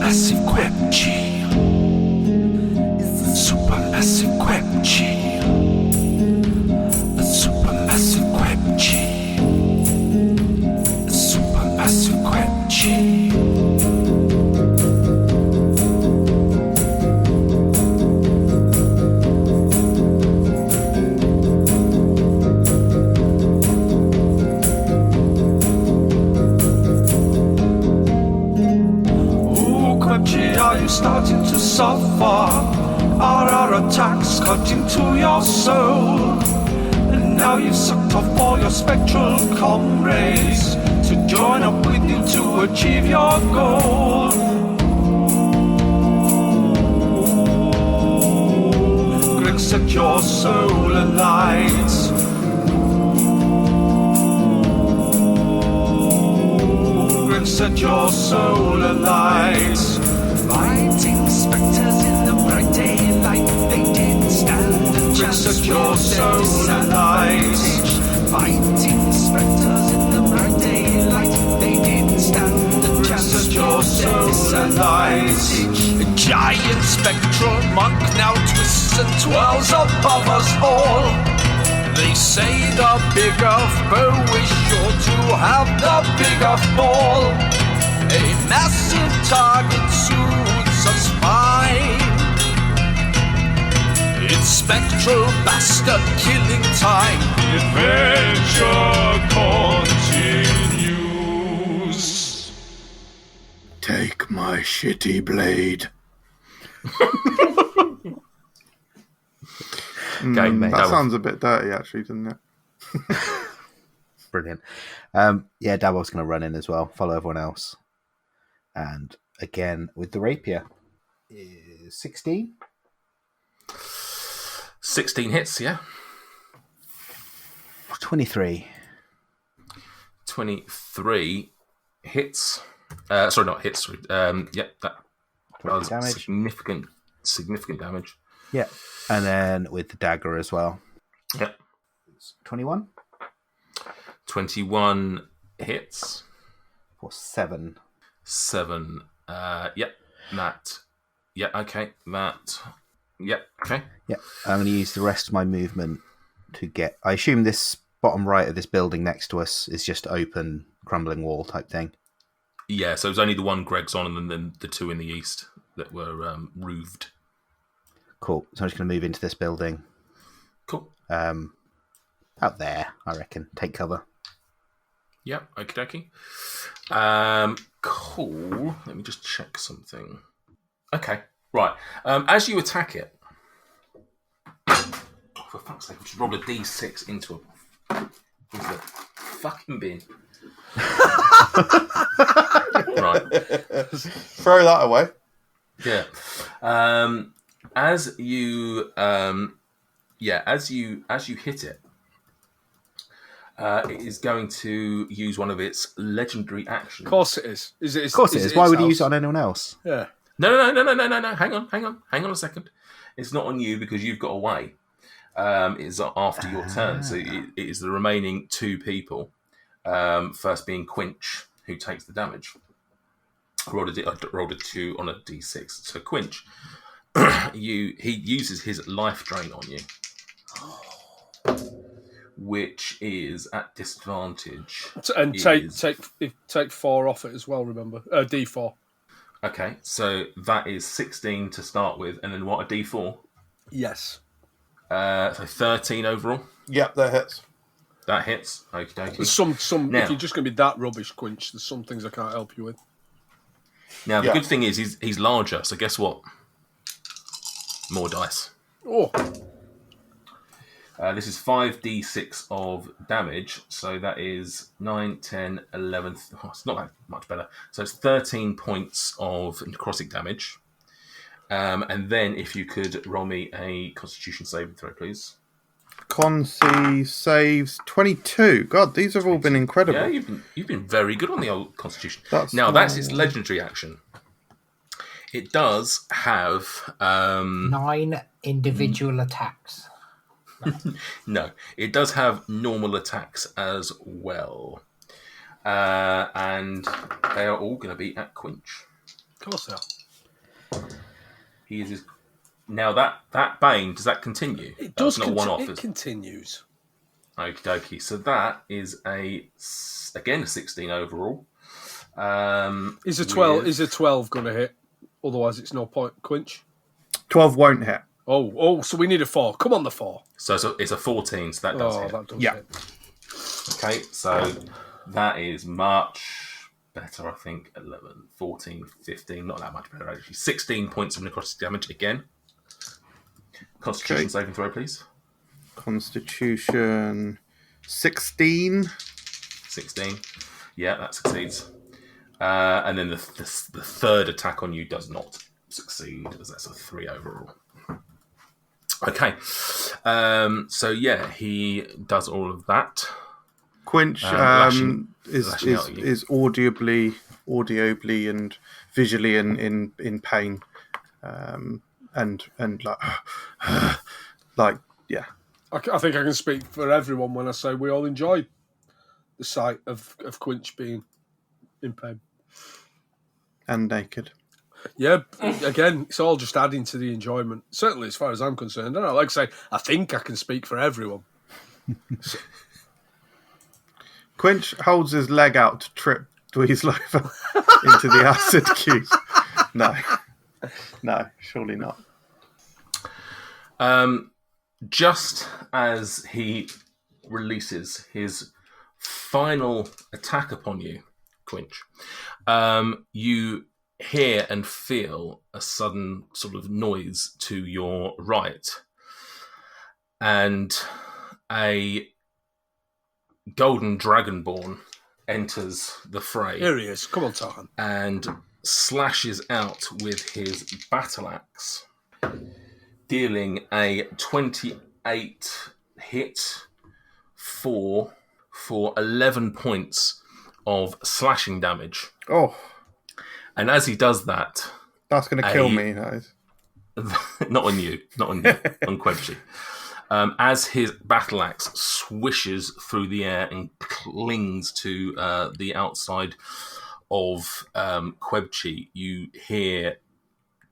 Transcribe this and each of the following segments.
Supermassive Quebche. Supermassive Quebche. Supermassive Quebche. Supermassive Quebche. Are you starting to suffer? Are our attacks cutting to your soul? And now you've sucked off all your spectral comrades to join up with you to achieve your goal. Greg set your soul alight. Greg set your soul alight. Fighting spectres in the bright daylight, they didn't stand a chance. Set your soul alight. Fighting spectres in the bright daylight, they didn't stand a chance. Set your soul alight. A giant spectral monk now twists and twirls above us all. They say the bigger foe is sure to have the bigger fall. A massive target suits us fine. It's spectral bastard killing time. The adventure continues. Take my shitty blade. That sounds a bit dirty, actually, doesn't it? Brilliant. Yeah, Dabble's going to run in as well, follow everyone else. And again, with the rapier, 16? 16 hits, yeah. 23. 23 hits. Sorry, not hits. Yeah, that was damage. Significant damage. Yeah. And then with the dagger as well. Yep. 21? 21 hits. For 7. 7. Yep. That. Yeah, okay. That. Yep, okay. Yeah. I'm going to use the rest of my movement to get... I assume this bottom right of this building next to us is just open, crumbling wall type thing. Yeah, so it was only the one Greg's on and then the two in the east that were roofed. Cool. So I'm just going to move into this building. Cool. Out there, I reckon. Take cover. Yep, okie dokie. Cool. Let me just check something. Okay, right. As you attack it... Oh, for fuck's sake, I just rolled a d6 into the fucking bin. Right. Throw that away. Yeah. As you hit it, it is going to use one of its legendary actions. Of course it is. Of course it is. Why would you use it on anyone else? Yeah. No. Hang on a second. It's not on you because you've got away. It's after your turn, so it is the remaining two people. First being Quench, who takes the damage. I rolled a 2 on a d6. So Quench, he uses his life drain on you, which is at disadvantage. And take 4 off it as well. Remember, d4. Okay, so that is 16 to start with, and then what, a d4? Yes. So 13 overall. Yep, that hits. That hits. Okie dokie. There's some. Now, if you're just going to be that rubbish, Quinch, there's some things I can't help you with. Now the good thing is he's larger, so guess what? More dice. Oh. This is 5d6 of damage, so that is 9, 10, 11... Oh, it's not that much better. So it's 13 points of necrotic damage. And then if you could roll me a Constitution saving throw, please. Conci saves 22. God, these have all been incredible. Yeah, you've been very good on the old Constitution. That's its legendary action. It does have... 9 individual attacks. No, it does have normal attacks as well. And they are all going to be at Quench. Of course they are. He is now that Bane. Does that continue? It does. Not one off. It continues. Okie dokie. So that is again a 16 overall. Is a 12? Is a 12 going to hit? Otherwise, it's no point. Quinch. 12 won't hit. Oh! So we need a 4. Come on, the 4. So it's a 14. So that does hit. That does Yeah. hit. Okay. So that is much better. I think 11, 14, 15. Not that much better actually. 16 points of necrotic damage again. Constitution saving throw, please. Constitution 16. 16. Yeah, that succeeds. And then the third attack on you does not succeed, as that's a 3 overall. Okay. So yeah, he does all of that. Quinch is audibly and visually in pain, and like yeah. I think I can speak for everyone when I say we all enjoy the sight of Quinch being in pain. And naked. Yeah, again, it's all just adding to the enjoyment. Certainly, as far as I'm concerned. I don't know, like I say, I think I can speak for everyone. Quinch holds his leg out to trip Dweezil over into the acid cube. No, surely not. Just as he releases his final attack upon you, Quinch, you hear and feel a sudden sort of noise to your right, and a golden dragonborn enters the fray. Here he is. Come on, Tarhun. And slashes out with his battle axe, dealing a 28 hit for 11 points of slashing damage. Oh, and as he does that, that's going to kill me. That is. not on you, on Quebche. As his battle axe swishes through the air and clings to the outside of Quebche, you hear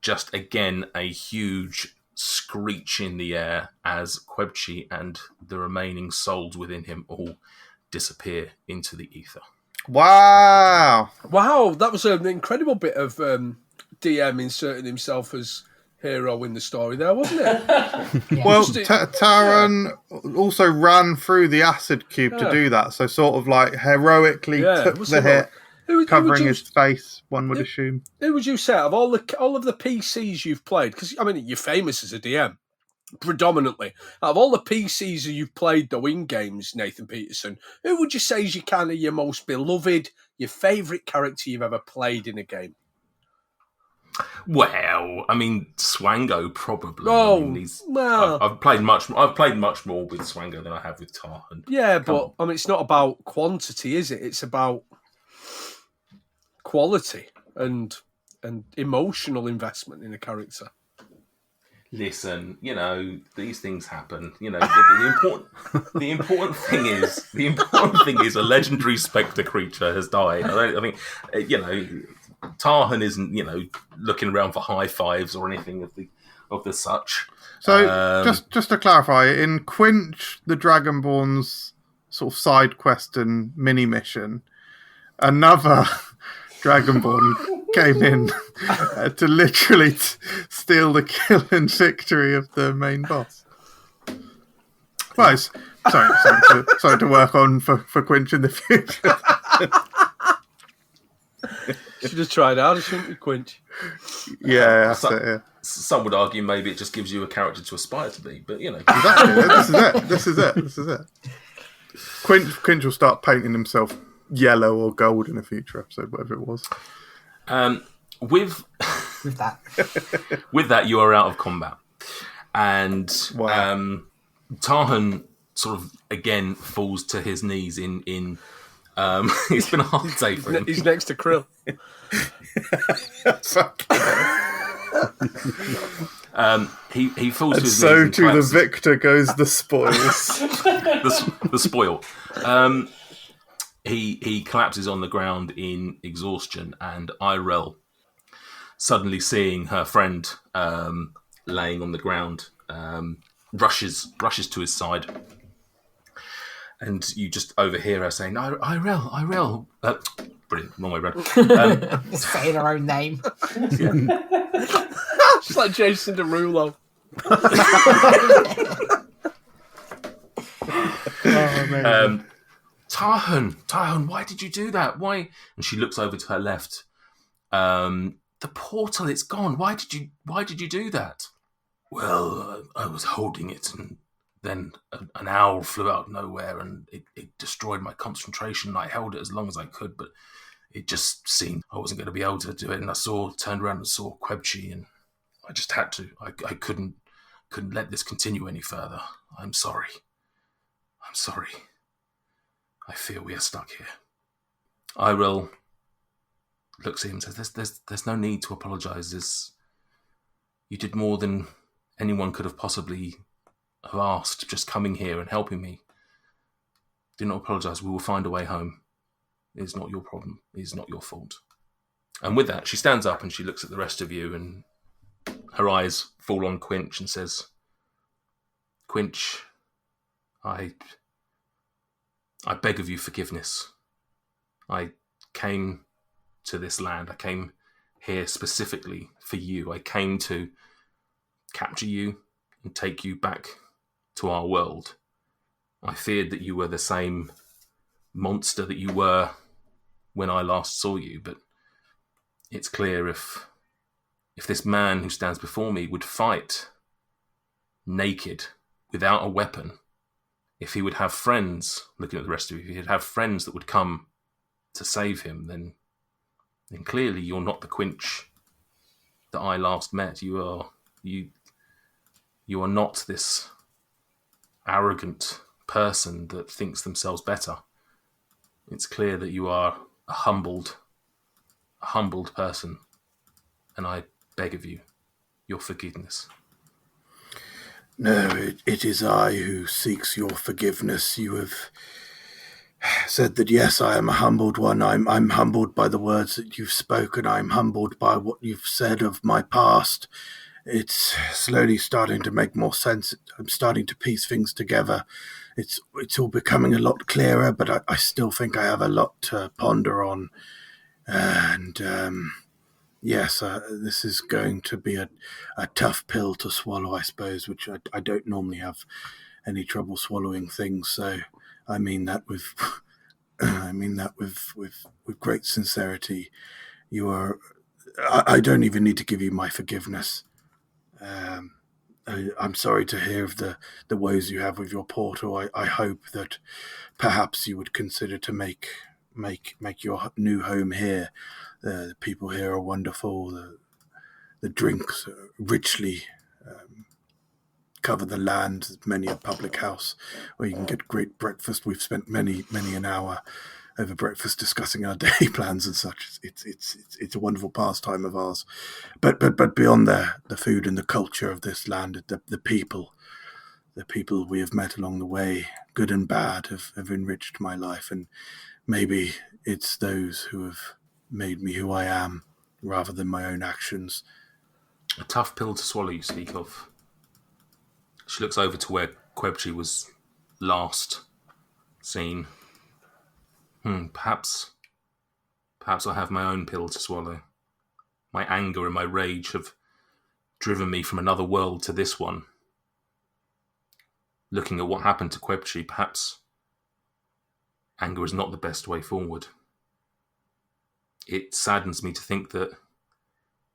just again a huge screech in the air as Quebche and the remaining souls within him all disappear into the ether. Wow, that was an incredible bit of DM inserting himself as hero in the story there, wasn't it? Yeah. Well, Tarhun also ran through the acid cube to do that, so sort of like heroically took the hit, covering his face, one would assume. Who would you say, of all of the PCs you've played, because, I mean, you're famous as a DM, predominantly, out of all the PCs you've played, though, in games, Nathan Peterson, who would you say is your most beloved, your favourite character you've ever played in a game? Well, I mean, Swango probably. Oh, I mean, well, I've played much more with Swango than I have with Tarhun. Yeah, but I mean, it's not about quantity, is it? It's about quality and emotional investment in a character. Listen, these things happen. The important thing is a legendary spectre creature has died. I think Tarhun isn't looking around for high fives or anything of the such. So just to clarify, in Quinch the Dragonborn's sort of side quest and mini mission, another Dragonborn came in to literally steal the kill and victory of the main boss. Well, sorry to work on for Quinch in the future. Should have tried harder, shouldn't you, Quinch? Yeah, that's it. Yeah. Some would argue maybe it just gives you a character to aspire to be, but Exactly. This is it. Quinch will start painting himself yellow or gold in a future episode, whatever it was. With that, you are out of combat, and Tarhun sort of again falls to his knees in. It's been a hard day for him. He's next to Krill. He falls to his so knees. And to the victor goes the spoils. the spoil. He collapses on the ground in exhaustion, and Irel suddenly seeing her friend laying on the ground, rushes to his side. And you just overhear her saying, Irel. Brilliant, wrong way round. Saying her own name. It's like Jason Derulo. Tarhun, why did you do that? Why? And she looks over to her left. The portal, it's gone. Why did you do that? Well, I was holding it, and then an owl flew out of nowhere, and it destroyed my concentration. I held it as long as I could, but it just seemed I wasn't going to be able to do it. And I turned around and saw Quebche, and I just had to. I couldn't let this continue any further. I'm sorry. I fear we are stuck here. Irel looks at him and says, There's no need to apologise. You did more than anyone could have possibly have asked, just coming here and helping me. Do not apologise. We will find a way home. It is not your problem. It is not your fault. And with that, she stands up and she looks at the rest of you, and her eyes fall on Quinch and says, Quinch, I beg of you forgiveness. I came to this land. I came here specifically for you. I came to capture you and take you back to our world. I feared that you were the same monster that you were when I last saw you, but it's clear if this man who stands before me would fight naked, without a weapon, if he would have friends, looking at the rest of you, if he'd have friends that would come to save him, then clearly you're not the Quinch that I last met. You are not this arrogant person that thinks themselves better. It's clear that you are a humbled person, and I beg of you your forgiveness. No, it is I who seeks your forgiveness. You have said that, yes, I am a humbled one. I'm humbled by the words that you've spoken. I'm humbled by what you've said of my past. It's slowly starting to make more sense. I'm starting to piece things together. It's all becoming a lot clearer, but I still think I have a lot to ponder on. And yes, this is going to be a tough pill to swallow, I suppose, which I don't normally have any trouble swallowing things. So I mean that with with great sincerity. You are. I don't even need to give you my forgiveness. I'm sorry to hear of the woes you have with your portal. I hope that perhaps you would consider to make your new home here. The people here are wonderful. The drinks richly cover the land. There's many a public house where you can get great breakfast. We've spent many an hour over breakfast discussing our day plans and such. It's a wonderful pastime of ours. But beyond the food and the culture of this land, the people we have met along the way, good and bad, have enriched my life. And maybe it's those who have made me who I am rather than my own actions. A tough pill to swallow, you speak of. She looks over to where Quebche was last seen. Perhaps I have my own pill to swallow. My anger and my rage have driven me from another world to this one. Looking at what happened to Quebche, perhaps anger is not the best way forward. It saddens me to think that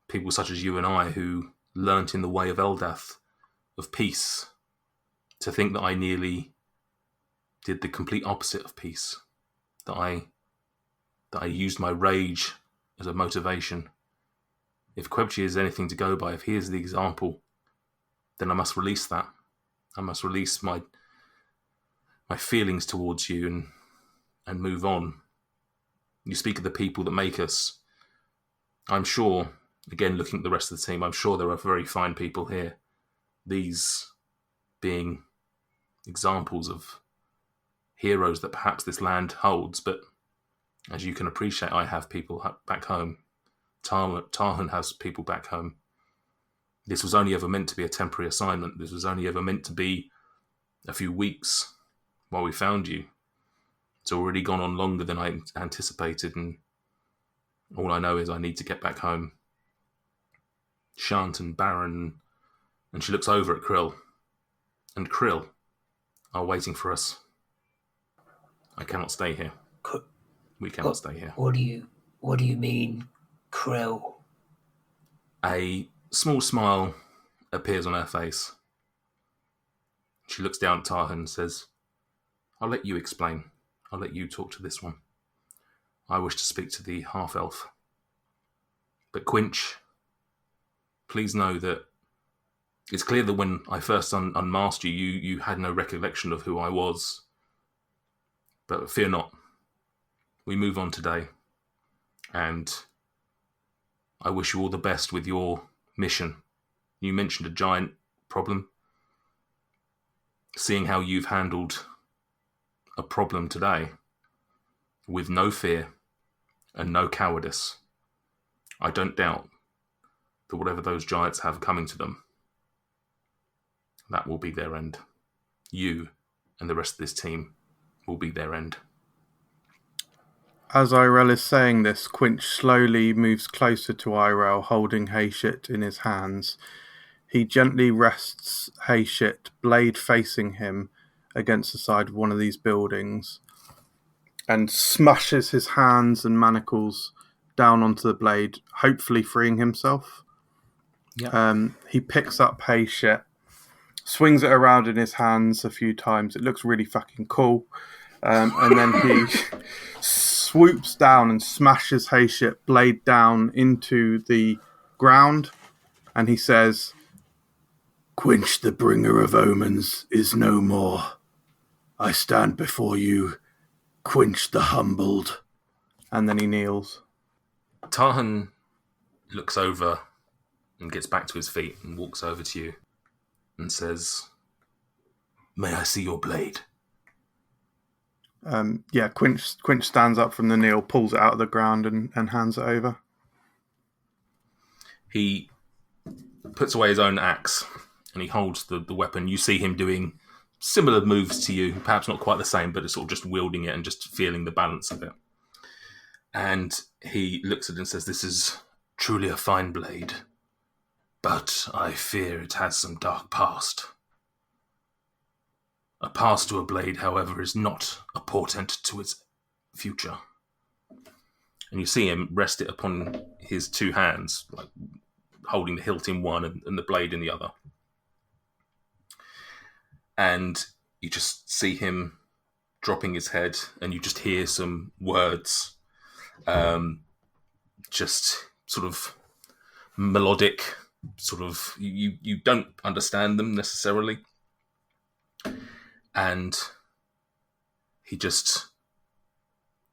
people such as you and I, who learnt in the way of Eldath, of peace, to think that I nearly did the complete opposite of peace. That I used my rage as a motivation. If Quebche is anything to go by, if he is the example, then I must release that. I must release my feelings towards you and move on. You speak of the people that make us. I'm sure, again, looking at the rest of the team, I'm sure there are very fine people here. These being examples of heroes that perhaps this land holds, but as you can appreciate, I have people back home Tarhun has people back home. This was only ever meant to be a temporary assignment. This was only ever meant to be a few weeks while we found you. It's already gone on longer than I anticipated, and all I know is I need to get back home. Shant and Baron, and she looks over at Krill, and Krill are waiting for us. I cannot stay here. We cannot stay here. What do you mean, Krill? A small smile appears on her face. She looks down at Tarhun and says, I'll let you explain. I'll let you talk to this one. I wish to speak to the half-elf. But Quench, please know that it's clear that when I first unmasked you, you had no recollection of who I was. But fear not. We move on today. And I wish you all the best with your mission. You mentioned a giant problem. Seeing how you've handled a problem today with no fear and no cowardice, I don't doubt that whatever those giants have coming to them, that will be their end. You and the rest of this team will be their end. As Irel is saying this, Quinch slowly moves closer to Irel, holding Hayshit in his hands. He gently rests Hayshit, blade facing him, against the side of one of these buildings, and smashes his hands and manacles down onto the blade, hopefully freeing himself. Yeah. He picks up Hayshit, swings it around in his hands a few times. It looks really fucking cool. And then he swoops down and smashes Hayshit blade down into the ground. And he says, Quench the bringer of omens is no more. I stand before you, Quench the humbled. And then he kneels. Tarhun looks over and gets back to his feet and walks over to you and says, May I see your blade? Quench stands up from the kneel, pulls it out of the ground and hands it over. He puts away his own axe and he holds the weapon. You see him doing similar moves to you, perhaps not quite the same, but it's sort of just wielding it and just feeling the balance of it. And he looks at it and says, This is truly a fine blade, but I fear it has some dark past. A past to a blade, however, is not a portent to its future. And you see him rest it upon his two hands, like holding the hilt in one and the blade in the other. And you just see him dropping his head, and you just hear some words, just sort of melodic, sort of, you don't understand them necessarily. And he just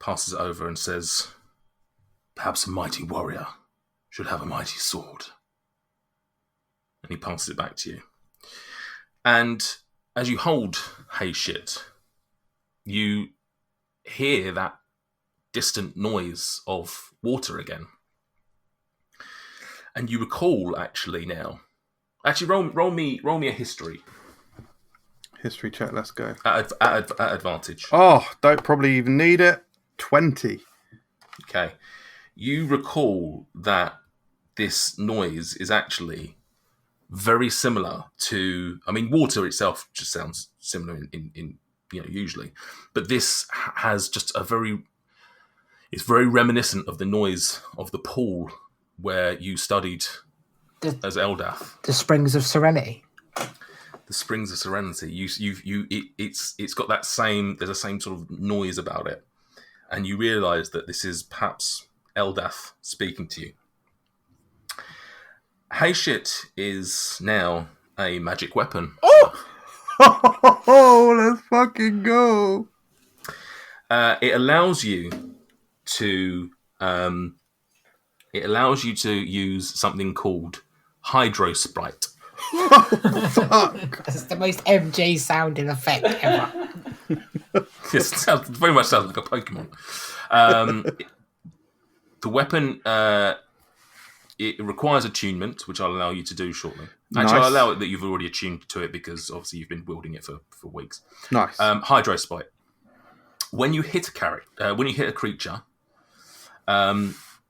passes it over and says, Perhaps a mighty warrior should have a mighty sword. And he passes it back to you. And as you hold Hayshit, you hear that distant noise of water again. And you recall, actually, now. Actually, roll me a history. History check, let's go. At advantage. Oh, don't probably even need it. 20. Okay. You recall that this noise is actually very similar to, I mean, water itself just sounds similar in usually, but this has just it's very reminiscent of the noise of the pool where you studied as Eldath. The Springs of Serenity. The Springs of Serenity. It's got that same. There's the same sort of noise about it, and you realise that this is perhaps Eldath speaking to you. Hayshit is now a magic weapon. Oh, let's fucking go. It allows you to use something called Hydrosprite. That's the most MJ sounding effect ever. This very much sounds like a Pokemon. The weapon it requires attunement, which I'll allow you to do shortly. Nice. Actually, I'll allow it that you've already attuned to it because obviously you've been wielding it for weeks. Nice. Hydrospite. When you hit a creature,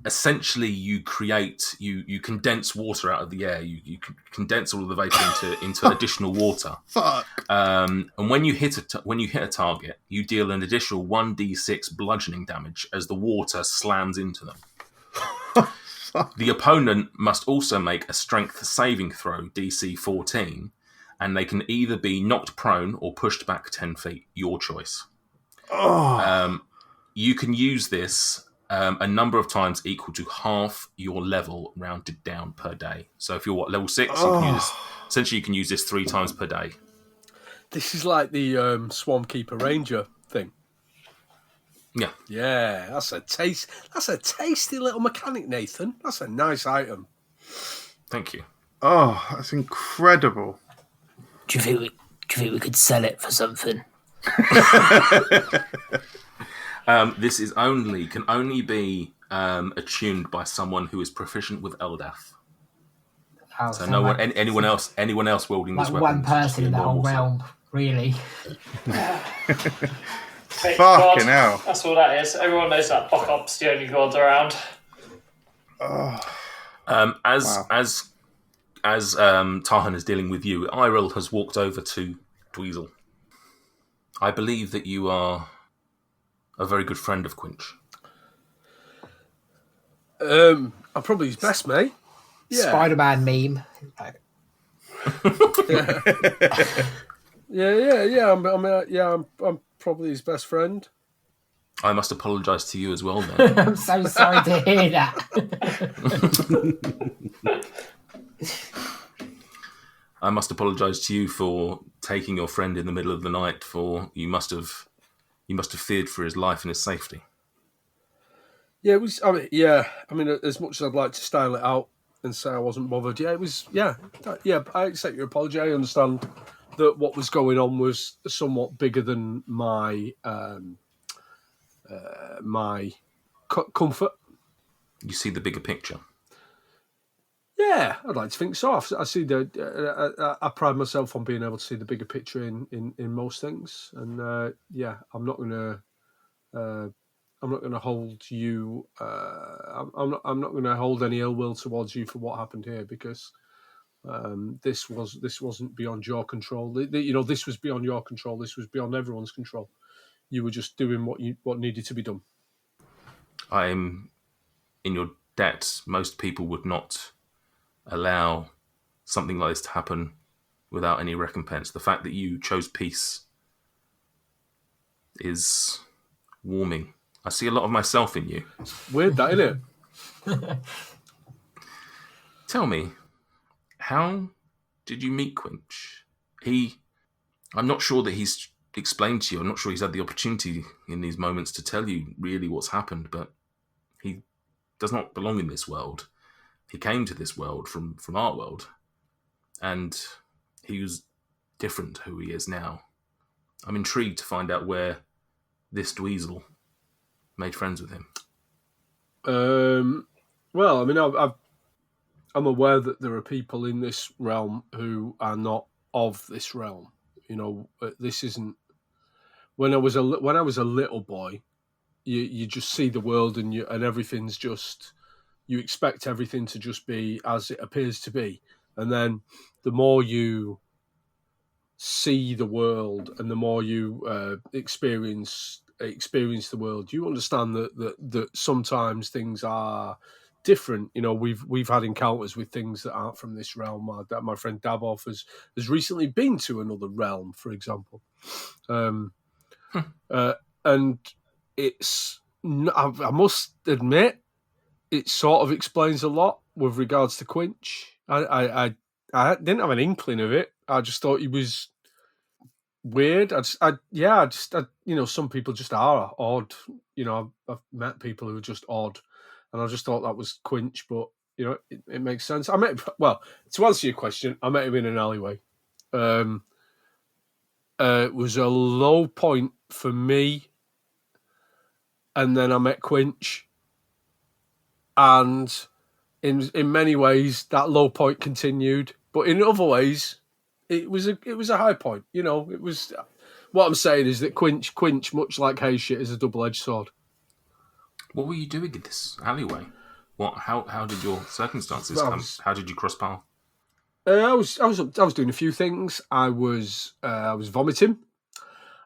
essentially you condense water out of the air. You condense all of the vapor into additional water. Fuck. And when you hit a target, you deal an additional 1d6 bludgeoning damage as the water slams into them. The opponent must also make a strength saving throw, DC 14, and they can either be knocked prone or pushed back 10 feet. Your choice. You can use this a number of times equal to half your level rounded down per day. So if you're level 6, you can use this, essentially you can use this 3 times per day. This is like the Swamp Keeper Ranger thing. Yeah. Yeah, that's a tasty little mechanic, Nathan. That's a nice item. Thank you. Oh, that's incredible. Do you think we could sell it for something? This is can only be attuned by someone who is proficient with Eldath. Oh, So no one, anyone else wielding like this weapon. one person in the whole realm, really. Thank Fucking God. hell. That's all that is. Everyone knows that Bokop's the only god around. As Tarhun is dealing with you, Iril has walked over to Dweezil. I believe that you are a very good friend of Quinch. I'm probably his best mate. Yeah. Spider-Man meme. Like, Yeah. I'm probably his best friend. I must apologise to you as well, then. I'm so sorry to hear that. I must apologise to you for taking your friend in the middle of the night. For you must have feared for his life and his safety. Yeah, it was. I mean, as much as I'd like to style it out and say I wasn't bothered, it was. I accept your apology. I understand that what was going on was somewhat bigger than my comfort. You see the bigger picture. Yeah, I'd like to think so. I see I pride myself on being able to see the bigger picture in most things, and I'm not gonna hold you. I'm not gonna hold any ill will towards you for what happened here because this wasn't beyond your control. This was beyond your control. This was beyond everyone's control. You were just doing what needed to be done. I'm in your debt. Most people would not allow something like this to happen without any recompense. The fact that you chose peace is warming. I see a lot of myself in you. It's weird, that, isn't it? Tell me, how did you meet Quinch? I'm not sure that he's explained to you. I'm not sure he's had the opportunity in these moments to tell you really what's happened, but he does not belong in this world. He came to this world from our world, and he was different to who he is now. I'm intrigued to find out where this Dweezil made friends with him. Well, I mean, I'm aware that there are people in this realm who are not of this realm. This isn't. When I was a little boy, you just see the world and everything's just. You expect everything to just be as it appears to be, and then the more you see the world and the more you experience the world, you understand that sometimes things are different. We've had encounters with things that aren't from this realm. My friend Davov has recently been to another realm, for example, and it's. I must admit, it sort of explains a lot with regards to Quinch. I didn't have an inkling of it. I just thought he was weird. Some people just are odd. I've met people who are just odd, and I just thought that was Quinch. But it makes sense. To answer your question, I met him in an alleyway. It was a low point for me, and then I met Quinch. And in many ways, that low point continued, but in other ways, it was a high point. You know, it was. What I'm saying is that Quench, much like Hey Shit, is a double-edged sword. What were you doing in this alleyway? What? How did your circumstances Well, come? How did you cross paths? I was doing a few things. I was vomiting.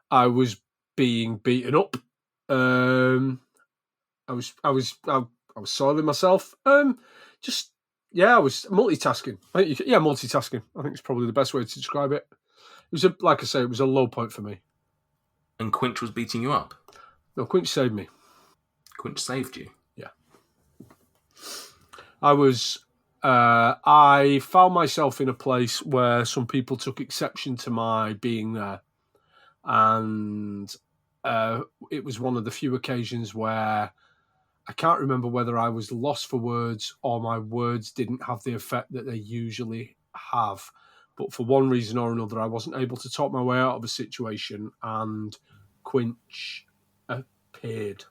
I was being beaten up. I was soiling myself. I was multitasking. Multitasking. I think it's probably the best way to describe it. It was like I say, it was a low point for me. And Quench was beating you up? No, Quench saved me. Quench saved you? Yeah. I found myself in a place where some people took exception to my being there. And it was one of the few occasions where I can't remember whether I was lost for words or my words didn't have the effect that they usually have. But for one reason or another, I wasn't able to talk my way out of a situation, and Quench appeared.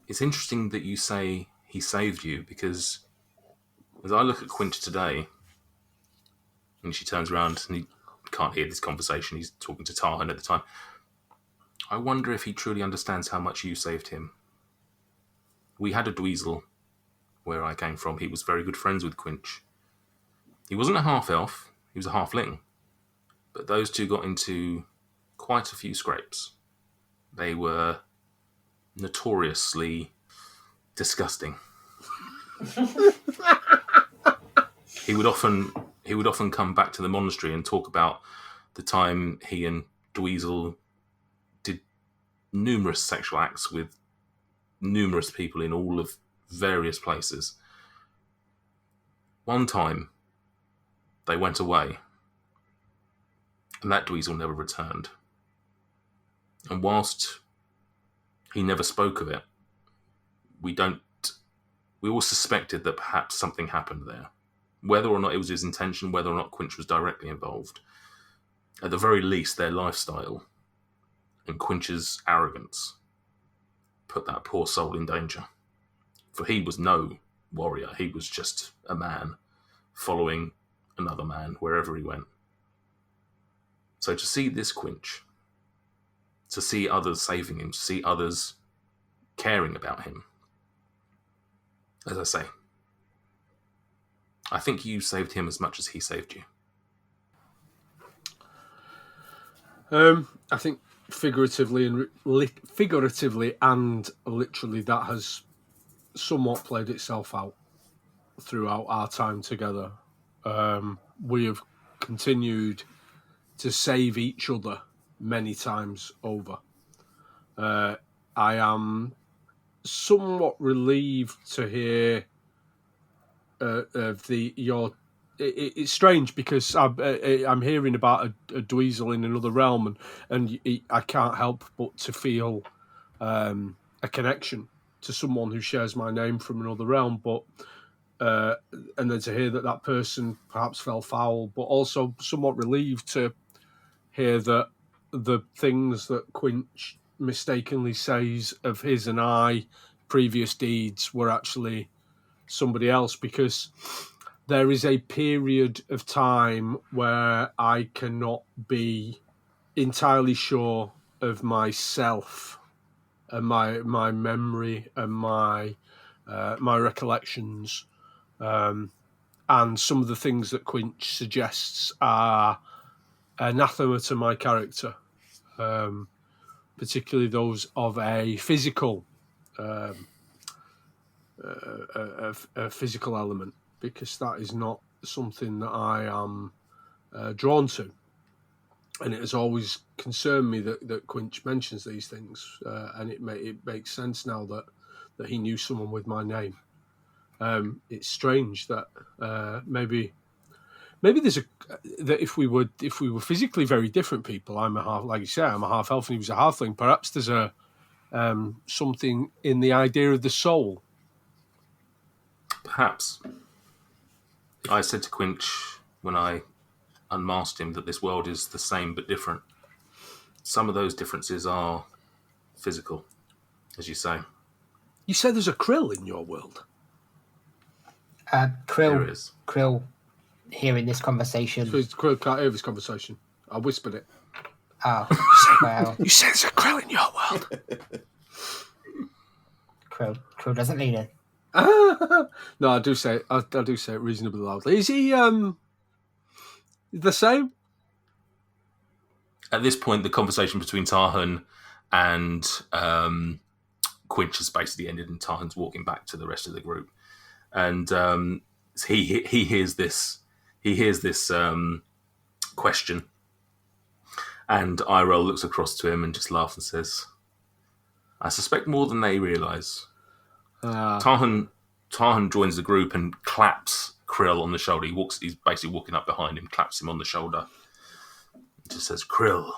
It's interesting that you say he saved you, because as I look at Quench today, and she turns around and he can't hear this conversation, he's talking to Tarhun at the time, I wonder if he truly understands how much you saved him. We had a dweezil where I came from. He was very good friends with Quench. He wasn't a half-elf, he was a halfling. But those two got into quite a few scrapes. They were notoriously disgusting. He would often come back to the monastery and talk about the time he and Dweezil did numerous sexual acts with numerous people in all of various places. One time, they went away, and that Dweezil never returned. And whilst he never spoke of it, we all suspected that perhaps something happened there. Whether or not it was his intention, whether or not Quench was directly involved. At the very least, their lifestyle and Quench's arrogance put that poor soul in danger. For he was no warrior, he was just a man following another man wherever he went. So to see this Quench, to see others saving him, to see others caring about him, as I say, I think you saved him as much as he saved you. I think figuratively and literally, that has somewhat played itself out throughout our time together. We have continued to save each other many times over. I am somewhat relieved to hear it's strange because I'm hearing about a Dweezil in another realm, and I can't help but to feel a connection to someone who shares my name from another realm. But and then to hear that person perhaps fell foul, but also somewhat relieved to hear that the things that Quench mistakenly says of his and I previous deeds were actually somebody else, because there is a period of time where I cannot be entirely sure of myself and my memory and my recollections, and some of the things that Quench suggests are anathema to my character, particularly those of a physical a physical element, because that is not something that I am drawn to, and it has always concerned me that Quench mentions these things, and it makes sense now that he knew someone with my name. It's strange that maybe there's that if we were physically very different people, I'm a half, like you say, I'm a half elf and he was a halfling. Perhaps there's a something in the idea of the soul. Perhaps. I said to Quench when I unmasked him that this world is the same but different. Some of those differences are physical, as you say. You say there's a krill in your world? There is. Krill, hearing this conversation. So Krill can't hear this conversation. I whispered it. Oh, well, You said there's a Krill in your world. Krill doesn't lean in. No, I do say it reasonably loudly. Is he the same? At this point, the conversation between Tarhun and Quinch has basically ended, and Tarhun's walking back to the rest of the group, and he hears this. He hears this question, and Irel looks across to him and just laughs and says, "I suspect more than they realise." Tarhun joins the group and claps Krill on the shoulder. He's basically walking up behind him, claps him on the shoulder. He just says, "Krill,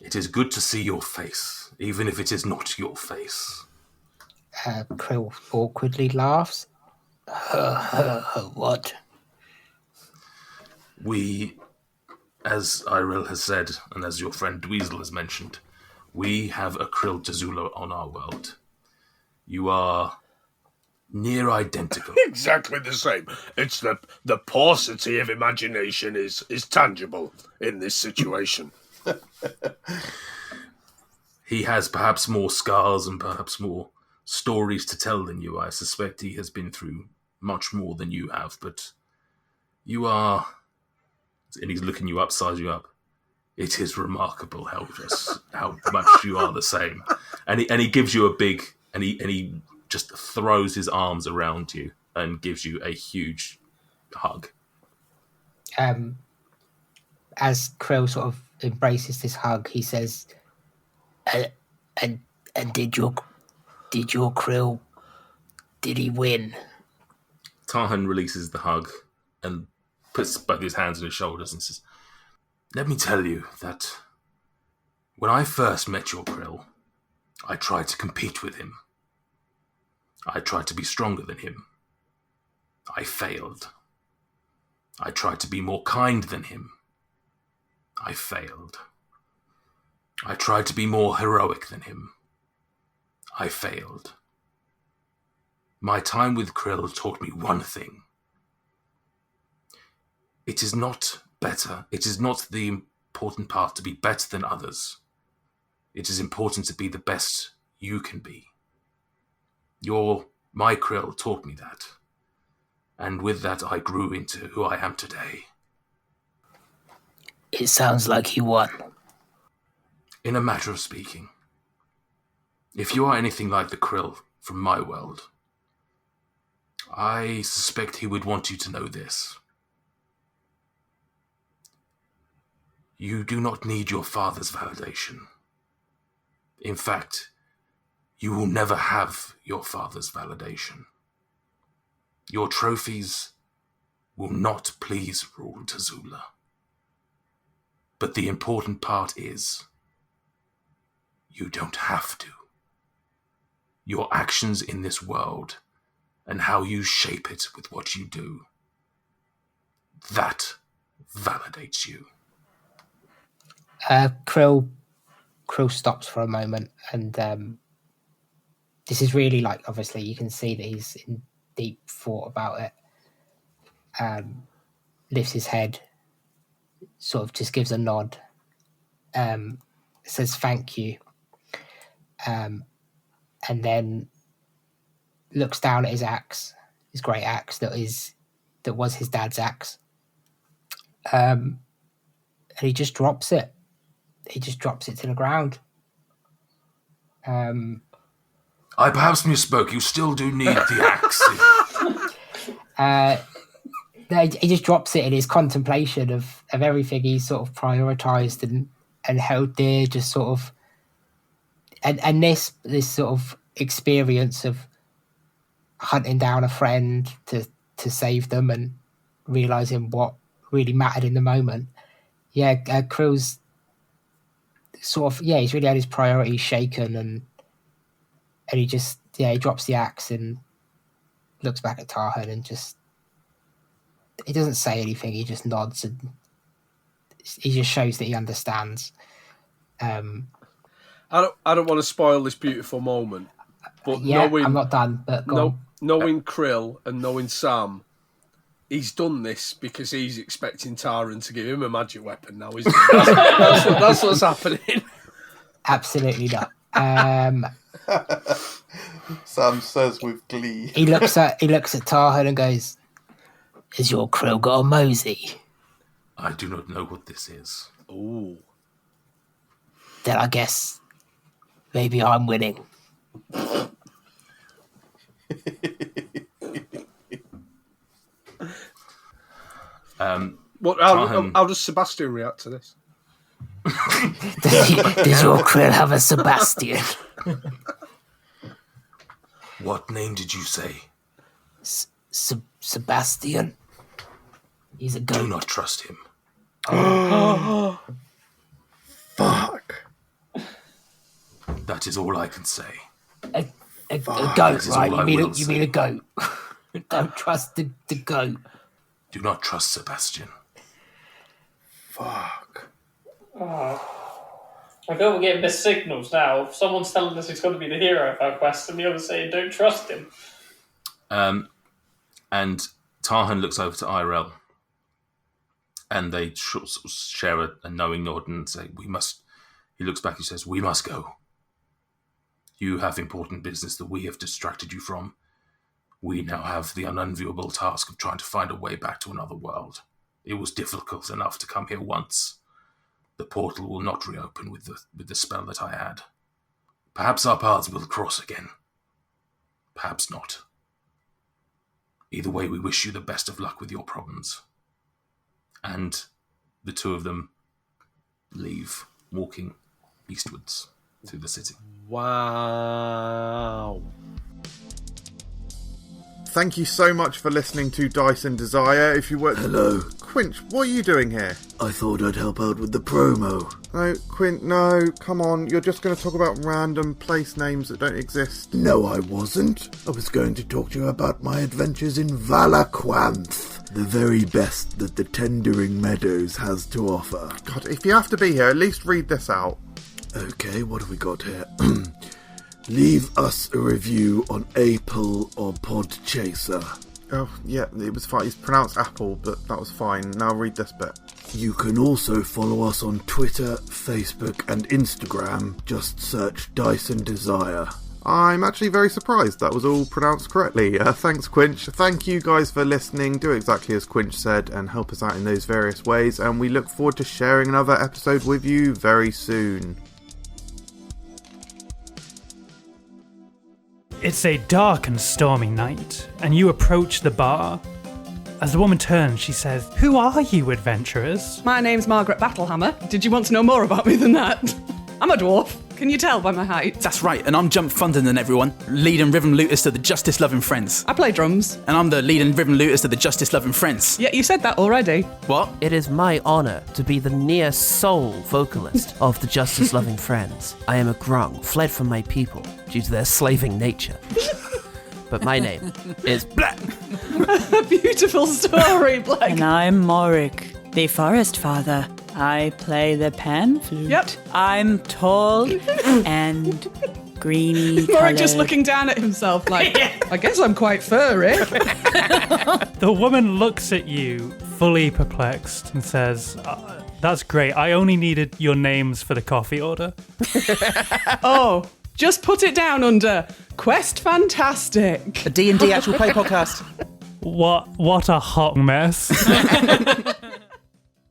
it is good to see your face, even if it is not your face." Krill awkwardly laughs. What? We, as Irel has said, and as your friend Dweezil has mentioned, we have a Krill Tazula on our world. You are near identical. Exactly the same. It's the paucity of imagination is tangible in this situation. He has perhaps more scars and perhaps more stories to tell than you. I suspect he has been through much more than you have, but you are... And he's looking you up, sizing you up. It is remarkable how much you are the same. And he gives you a big... And he just throws his arms around you and gives you a huge hug. As Krill sort of embraces this hug, he says, "And did your Krill, did he win?" Tarhun releases the hug and puts both his hands on his shoulders and says, "Let me tell you that when I first met your Krill, I tried to compete with him. I tried to be stronger than him. I failed. I tried to be more kind than him. I failed. I tried to be more heroic than him. I failed. My time with Krill taught me one thing. It is not better. It is not the important part to be better than others. It is important to be the best you can be. My Krill taught me that. And with that, I grew into who I am today." It sounds like he won. In a matter of speaking, if you are anything like the Krill from my world, I suspect he would want you to know this. You do not need your father's validation. In fact, you will never have your father's validation. Your trophies will not please rule Tazula. But the important part is, you don't have to. Your actions in this world and how you shape it with what you do, that validates you. Krill stops for a moment, and this is really obviously you can see that he's in deep thought about it. Lifts his head, sort of just gives a nod, says thank you, and then looks down at his axe, his great axe that was his dad's axe, and he just drops it. He just drops it to the ground. I perhaps misspoke. You still do need the axe. No, he just drops it in his contemplation of everything he's sort of prioritised and held dear, just sort of... And this sort of experience of hunting down a friend to save them and realising what really mattered in the moment. Yeah, Krill's sort of... Yeah, he's really had his priorities shaken, and he just... Yeah, he drops the axe and looks back at Tarhun and just... He doesn't say anything, he just nods, and he just shows that he understands. I don't want to spoil this beautiful moment, but yeah, I'm not done, but go on. knowing Krill and knowing Sam, he's done this because he's expecting Tarhun to give him a magic weapon now, isn't he? That's what's happening. Absolutely not. Sam says with glee. He looks at Tarhun and goes, "Has your Krill got a mosey?" I do not know what this is. Ooh. Then I guess maybe I'm winning. How does Sebastian react to this? Does your Krill have a Sebastian? What name did you say? Sebastian. He's a goat. Do not trust him. Fuck. That is all I can say. A goat, right? You mean a goat? Don't trust the goat. Do not trust Sebastian. Fuck. I feel we're getting missed signals now. If someone's telling us he's going to be the hero of our quest, and the other's saying don't trust him. And Tarhun looks over to Irel, and they share a knowing nod and say, "We must." He looks back and says, "We must go. You have important business that we have distracted you from. We now have the unenviable task of trying to find a way back to another world. It was difficult enough to come here once. The portal will not reopen with the spell that I had. Perhaps our paths will cross again. Perhaps not. Either way, we wish you the best of luck with your problems." And the two of them leave, walking eastwards through the city. Wow. Thank you so much for listening to Dice and Desire. If you were... Hello. Quinch, what are you doing here? I thought I'd help out with the promo. No, Quint, no, come on. You're just going to talk about random place names that don't exist. No, I wasn't. I was going to talk to you about my adventures in Valaquanth, the very best that the Tendering Meadows has to offer. God, if you have to be here, at least read this out. Okay, what have we got here? Leave us a review on Apple or Podchaser. Oh, yeah, it was fine. It's pronounced Apple, but that was fine. Now read this bit. You can also follow us on Twitter, Facebook and Instagram. Just search Dice and Desire. I'm actually very surprised that was all pronounced correctly. Thanks, Quinch. Thank you guys for listening. Do exactly as Quinch said and help us out in those various ways. And we look forward to sharing another episode with you very soon. It's a dark and stormy night, and you approach the bar. As the woman turns, she says, "Who are you, adventurers?" My name's Margaret Battlehammer. Did you want to know more about me than that? I'm a dwarf. Can you tell by my height? That's right, and I'm Jump Thunderman, everyone. Lead and rhythm lutist of the Justice Loving Friends. I play drums. And I'm the lead and rhythm lutist of the Justice Loving Friends. Yeah, you said that already. What? It is my honour to be the near sole vocalist of the Justice Loving Friends. I am a grung, fled from my people due to their slaving nature. But my name is Black. A beautiful story, Blake. And I'm Morik, the Forest Father. I play the pan flute. Yep. I'm tall and greeny Morik just looking down at himself like, I guess I'm quite furry. The woman looks at you, fully perplexed, and says, "That's great. I only needed your names for the coffee order." Oh, just put it down under Quest Fantastic. A D&D actual play podcast. What a hot mess.